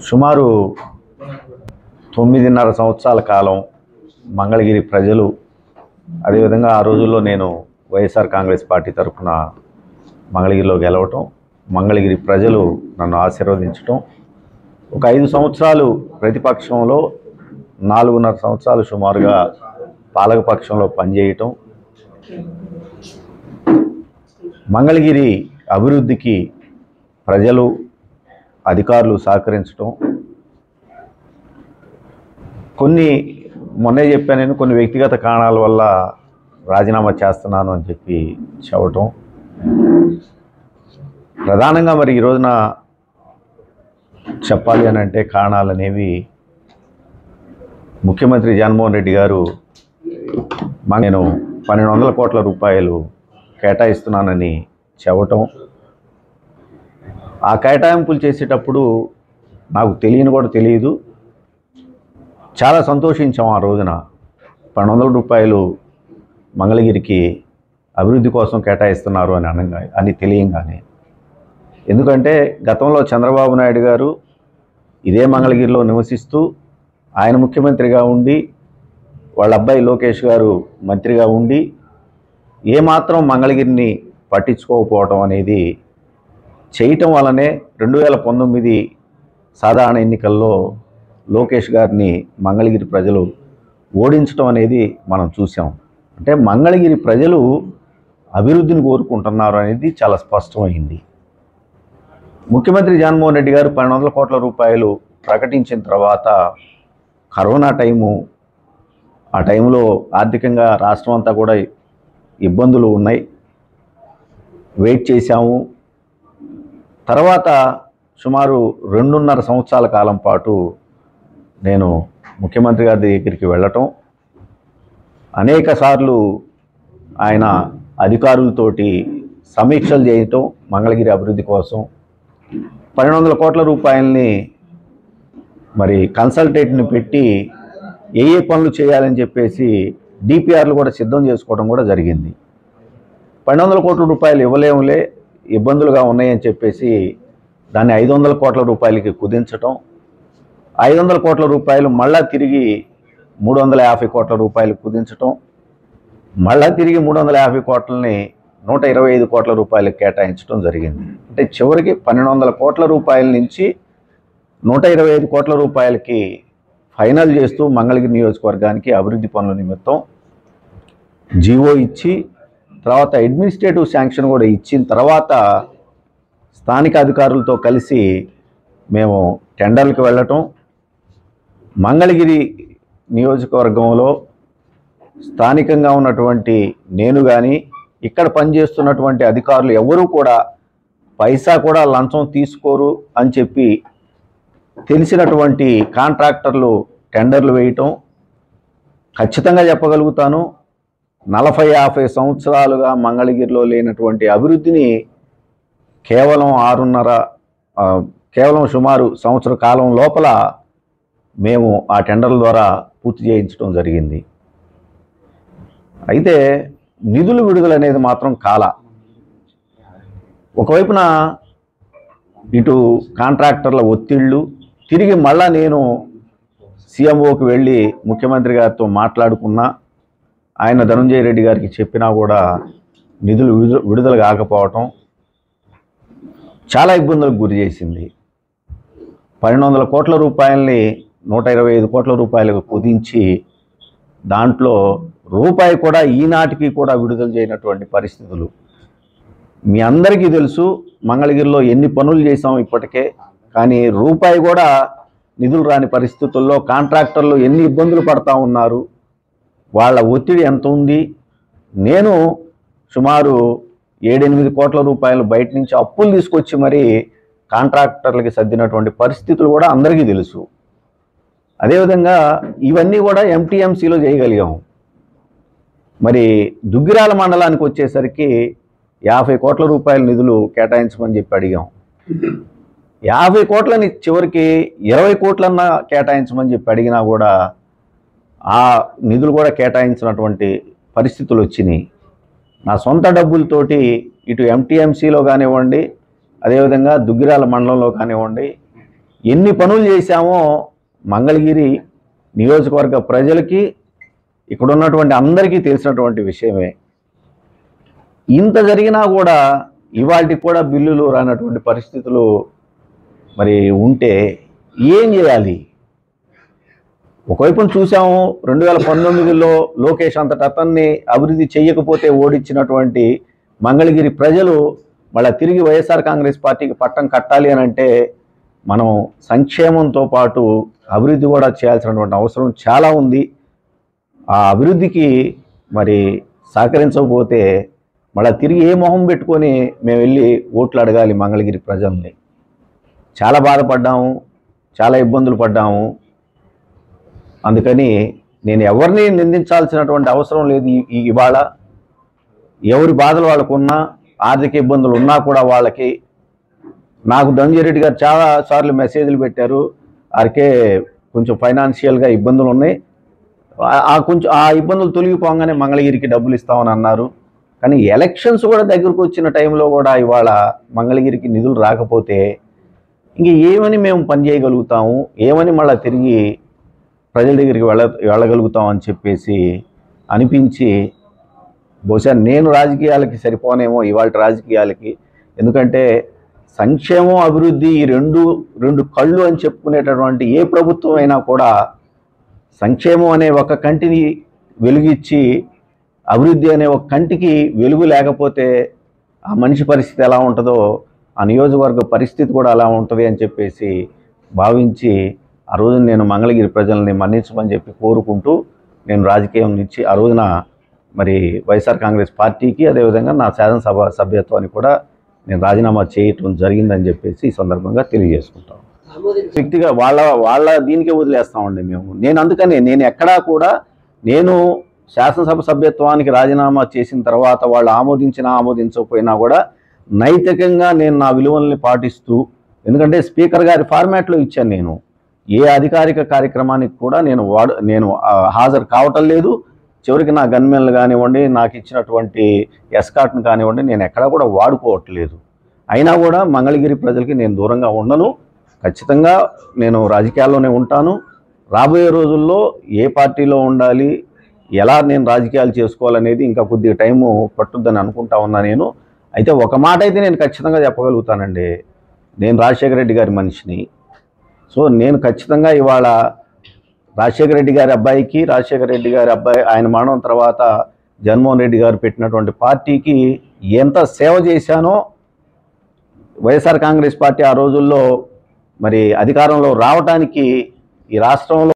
సుమారు 9.5 సంవత్సరాల కాలం మంగళగిరి ప్రజలు, అదేవిధంగా ఆ రోజుల్లో నేను వైఎస్ఆర్ కాంగ్రెస్ పార్టీ తరఫున మంగళగిరిలో గెలవటం, మంగళగిరి ప్రజలు నన్ను ఆశీర్వదించటం, ఒక 5 సంవత్సరాలు ప్రతిపక్షంలో, 4.5 సంవత్సరాలు సుమారుగా పాలకపక్షంలో పనిచేయటం, మంగళగిరి అభివృద్ధికి ప్రజలు, అధికారులు సహకరించటం, మొన్నే చెప్పాను నేను, కొన్ని వ్యక్తిగత కారణాల వల్ల రాజీనామా చేస్తున్నాను అని చెప్పి చెప్పటం. ప్రధానంగా మరి ఈ రోజున చెప్పాలి అని అంటే కారణాలు అనేవి, ముఖ్యమంత్రి జగన్మోహన్ రెడ్డి గారు నేను 1200 కోట్ల రూపాయలు కేటాయిస్తున్నానని చెప్పటం, ఆ కేటాయింపులు చేసేటప్పుడు నాకు కూడా తెలియదు, చాలా సంతోషించాం. ఆ రోజున 1200 రూపాయలు మంగళగిరికి అభివృద్ధి కోసం కేటాయిస్తున్నారు అని తెలియంగానే. ఎందుకంటే గతంలో చంద్రబాబు నాయుడు గారు ఇదే మంగళగిరిలో నివసిస్తూ, ఆయన ముఖ్యమంత్రిగా ఉండి, వాళ్ళ అబ్బాయి లోకేష్ గారు మంత్రిగా ఉండి, ఏమాత్రం మంగళగిరిని పట్టించుకోకపోవటం అనేది చేయటం వల్లనే 2019 సాధారణ ఎన్నికల్లో లోకేష్ గారిని మంగళగిరి ప్రజలు ఓడించడం అనేది మనం చూసాం. అంటే మంగళగిరి ప్రజలు అభివృద్ధిని కోరుకుంటున్నారు అనేది చాలా స్పష్టమైంది. ముఖ్యమంత్రి జగన్మోహన్ రెడ్డి గారు 1200 కోట్ల రూపాయలు ప్రకటించిన తర్వాత కరోనా టైము, ఆ టైంలో ఆర్థికంగా రాష్ట్రం అంతా కూడా ఇబ్బందులు ఉన్నాయి, వెయిట్ చేశాము. తర్వాత సుమారు 2.5 సంవత్సరాల కాలం పాటు నేను ముఖ్యమంత్రి గారి దగ్గరికి వెళ్ళటం, అనేక సార్లు ఆయన అధికారులతోటి సమీక్షలు చేయటం, మంగళగిరి అభివృద్ధి కోసం 1200 కోట్ల రూపాయలని మరి కన్సల్టేట్ని పెట్టి ఏ పనులు చేయాలని చెప్పేసి డిపిఆర్లు కూడా సిద్ధం చేసుకోవడం కూడా జరిగింది. 1200 కోట్ల రూపాయలు ఇవ్వలేములే, ఇబ్బందులుగా ఉన్నాయని చెప్పేసి దాన్ని 500 కోట్ల రూపాయలకి కుదించటం, 500 కోట్ల రూపాయలు మళ్ళా తిరిగి 350 కోట్ల రూపాయలు కుదించటం, మళ్ళా తిరిగి 350 కోట్లని 125 కోట్ల రూపాయలకు కేటాయించడం జరిగింది. అంటే చివరికి 1200 కోట్ల రూపాయల నుంచి 125 కోట్ల రూపాయలకి ఫైనల్ చేస్తూ మంగళగిరి నియోజకవర్గానికి అభివృద్ధి పనుల నిమిత్తం జీవో ఇచ్చి, తర్వాత అడ్మినిస్ట్రేటివ్ శాంక్షన్ కూడా ఇచ్చిన తర్వాత స్థానిక అధికారులతో కలిసి మేము టెండర్లకు వెళ్ళటం, మంగళగిరి నియోజకవర్గంలో స్థానికంగా ఉన్నటువంటి నేను కానీ, ఇక్కడ పనిచేస్తున్నటువంటి అధికారులు ఎవరూ కూడా పైసా కూడా లంచం తీసుకోరు అని చెప్పి తెలిసినటువంటి కాంట్రాక్టర్లు టెండర్లు వేయటం. ఖచ్చితంగా చెప్పగలుగుతాను, 40-50 సంవత్సరాలుగా మంగళగిరిలో లేనటువంటి అభివృద్ధిని కేవలం సుమారు సంవత్సర కాలం లోపల మేము ఆ టెండర్ల ద్వారా పూర్తి చేయించడం జరిగింది. అయితే నిధులు విడుదల అనేది మాత్రం ఒకవైపున ఇటు కాంట్రాక్టర్ల ఒత్తిళ్ళు, తిరిగి మళ్ళా నేను సీఎంఓకి వెళ్ళి ముఖ్యమంత్రి గారితో మాట్లాడుకున్నా, ఆయన ధనంజయ రెడ్డి గారికి చెప్పినా కూడా నిధులు విడుదల కాకపోవటం చాలా ఇబ్బందులకు గురి చేసింది. 1200 కోట్ల రూపాయలని 125 కోట్ల రూపాయలకు కుదించి, దాంట్లో రూపాయి కూడా ఈనాటికి కూడా విడుదల చేయనటువంటి పరిస్థితులు. మీ అందరికీ తెలుసు మంగళగిరిలో ఎన్ని పనులు చేసాం ఇప్పటికే, కానీ రూపాయి కూడా నిధులు రాని పరిస్థితుల్లో కాంట్రాక్టర్లు ఎన్ని ఇబ్బందులు పడతా ఉన్నారు, వాళ్ళ ఒత్తిడి ఎంత ఉంది. నేను సుమారు 7-8 కోట్ల రూపాయలు బయట నుంచి అప్పులు తీసుకొచ్చి మరీ కాంట్రాక్టర్లకి సర్దినటువంటి పరిస్థితులు కూడా అందరికీ తెలుసు. అదేవిధంగా ఇవన్నీ కూడా ఎంటీఎంసీలో చేయగలిగాము. మరి దుగ్గిరాల మండలానికి వచ్చేసరికి 50 కోట్ల రూపాయల నిధులు కేటాయించమని చెప్పి అడిగాం. 50 కోట్లని చివరికి 20 కోట్లన్నా కేటాయించమని చెప్పి అడిగినా కూడా ఆ నిధులు కూడా కేటాయించినటువంటి పరిస్థితులు వచ్చినాయి. నా సొంత డబ్బులతోటి ఇటు ఎంటీఎంసీలో కానివ్వండి, అదేవిధంగా దుగ్గిరాల మండలంలో కానివ్వండి, ఎన్ని పనులు చేశామో మంగళగిరి నియోజకవర్గ ప్రజలకి ఇక్కడ ఉన్నటువంటి అందరికీ తెలిసినటువంటి విషయమే. ఇంత జరిగినా కూడా ఇవాళకి కూడా బిల్లులు రానటువంటి పరిస్థితులు మరి ఉంటే ఏం చేయాలి? ఒకవైపున చూసాము 2019లో లోకేష్ అంతటా అతన్ని అభివృద్ధి చేయకపోతే ఓడించినటువంటి మంగళగిరి ప్రజలు మళ్ళీ తిరిగి వైఎస్ఆర్ కాంగ్రెస్ పార్టీకి పట్టం కట్టాలి అని అంటే మనం సంక్షేమంతో పాటు అభివృద్ధి కూడా చేయాల్సినటువంటి అవసరం చాలా ఉంది. ఆ అభివృద్ధికి మరి సహకరించకపోతే మళ్ళీ తిరిగి ఏ మొహం పెట్టుకొని మేము వెళ్ళి ఓట్లు అడగాలి మంగళగిరి ప్రజల్ని? చాలా బాధపడ్డాము, చాలా ఇబ్బందులు పడ్డాము. అందుకని నేను ఎవరిని నిందించాల్సినటువంటి అవసరం లేదు. ఇవాళ ఎవరి బాధలు వాళ్ళకు ఉన్నా, ఆర్థిక ఇబ్బందులు ఉన్నా కూడా వాళ్ళకి నాకు ధనంజయ రెడ్డి గారు చాలా సార్లు మెసేజ్లు పెట్టారు, వారికే కొంచెం ఫైనాన్షియల్గా ఇబ్బందులు ఉన్నాయి, ఆ ఇబ్బందులు తొలగిపోగానే మంగళగిరికి డబ్బులు ఇస్తామని అన్నారు. కానీ ఎలక్షన్స్ కూడా దగ్గరకు వచ్చిన టైంలో కూడా ఇవాళ మంగళగిరికి నిధులు రాకపోతే ఇంక ఏమని మేము పని చేయగలుగుతాము, ఏమని మళ్ళీ తిరిగి ప్రజల దగ్గరికి వెళ్ళగలుగుతాం అని చెప్పేసి అనిపించి బహుశా నేను రాజకీయాలకి సరిపోనేమో ఇవాళ రాజకీయాలకి. ఎందుకంటే సంక్షేమం అభివృద్ధి ఈ రెండు కళ్ళు అని చెప్పుకునేటటువంటి ఏ ప్రభుత్వం అయినా కూడా సంక్షేమం అనే ఒక కంటిని వెలుగిచ్చి అభివృద్ధి అనే ఒక కంటికి వెలుగు లేకపోతే ఆ మనిషి పరిస్థితి ఎలా ఉంటుందో ఆ నియోజకవర్గ పరిస్థితి కూడా అలా ఉంటుంది అని చెప్పేసి భావించి ఆ రోజున నేను మంగళగిరి ప్రజల్ని మన్నించమని చెప్పి కోరుకుంటూ నేను రాజకీయం నుంచి ఆ రోజున మరి వైఎస్ఆర్ కాంగ్రెస్ పార్టీకి అదేవిధంగా నా శాసనసభ సభ్యత్వాన్ని కూడా నేను రాజీనామా చేయటం జరిగిందని చెప్పేసి ఈ సందర్భంగా తెలియజేసుకుంటాం. వ్యక్తిగా వాళ్ళ దీనికే వదిలేస్తామండి మేము. నేను ఎక్కడా కూడా నేను శాసనసభ సభ్యత్వానికి రాజీనామా చేసిన తర్వాత వాళ్ళు ఆమోదించకపోయినా కూడా నైతికంగా నేను నా విలువల్ని పాటిస్తూ, ఎందుకంటే స్పీకర్ గారి ఫార్మాట్లో ఇచ్చాను, నేను ఏ అధికారిక కార్యక్రమానికి కూడా నేను హాజరు కావటం లేదు. చివరికి నా గన్మెన్లు కానివ్వండి, నాకు ఇచ్చినటువంటి ఎస్కాట్ను కానివ్వండి, నేను ఎక్కడా కూడా వాడుకోవట్లేదు. అయినా కూడా మంగళగిరి ప్రజలకి నేను దూరంగా ఉండను. ఖచ్చితంగా నేను రాజకీయాల్లోనే ఉంటాను. రాబోయే రోజుల్లో ఏ పార్టీలో ఉండాలి, ఎలా నేను రాజకీయాలు చేసుకోవాలనేది ఇంకా కొద్దిగా టైము పట్టుద్దని అనుకుంటా ఉన్నా నేను. అయితే ఒక మాట అయితే నేను ఖచ్చితంగా చెప్పగలుగుతానండి, నేను రాజశేఖర రెడ్డి గారి మనిషిని. సో నేను ఖచ్చితంగా ఇవాళ రాజశేఖర రెడ్డి గారి అబ్బాయి ఆయన మరణం తర్వాత జగన్మోహన్ రెడ్డి గారు పెట్టినటువంటి పార్టీకి ఎంత సేవ చేశానో, వైఎస్ఆర్ కాంగ్రెస్ పార్టీ ఆ రోజుల్లో మరి అధికారంలో రావడానికి ఈ రాష్ట్రంలో